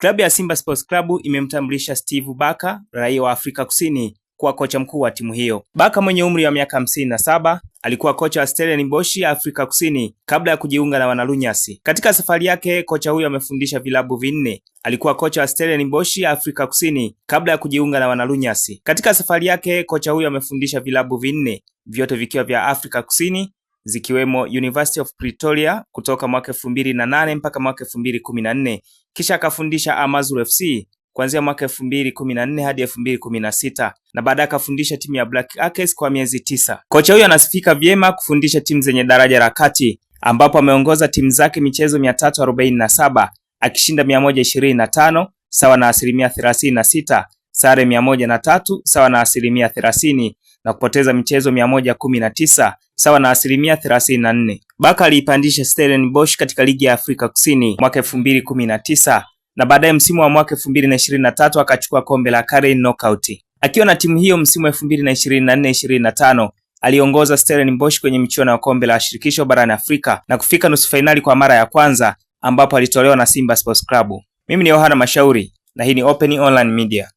Klabu ya Simba Sports Club imemtambulisha Steve Barker, raia wa Afrika Kusini, kuwa kocha mkuu wa timu hiyo. Barker mwenye umri wa miaka 57 alikuwa kocha wa Stellenbosch ya Afrika Kusini kabla ya kujiunga na Wanalunyasi. Katika safari yake, kocha huyo amefundisha vilabu vinne. Alikuwa kocha wa Stellenbosch ya Afrika Kusini kabla ya kujiunga na Wanalunyasi. Katika safari yake, kocha huyo amefundisha vilabu vinne, vyote vikiwa vya Afrika Kusini, zikiwemo University of Pretoria kutoka mwaka 2008 mpaka mwaka 2014. Kisha akafundisha Amazulu FC kuanzia mwaka 2014 hadi 2016 na baadaye akafundisha timu ya Black Arches kwa miezi 9. Kocha huyo anasifika vyema kufundisha timu zenye daraja la kati, ambapo ameongoza timu zake michezo 347 akishinda 125 sawa na 36%, sare 103 sawa na 30% na kupoteza michezo 119 sawa na 34%. Barker aliipandisha Stellenbosch katika ligi ya Afrika Kusini mwaka 2019 na baadaye msimu wa mwaka 2023 akachukua kombe la Karen Knockout. Akiwa na timu hiyo msimu wa 2024-25 aliongoza Stellenbosch kwenye michuano ya kombe la shirikisho barani Afrika na kufika nusu fainali kwa mara ya kwanza, ambapo alitolewa na Simba Sports Club. Mimi ni Yohana Mashauri na hii ni Open Online Media.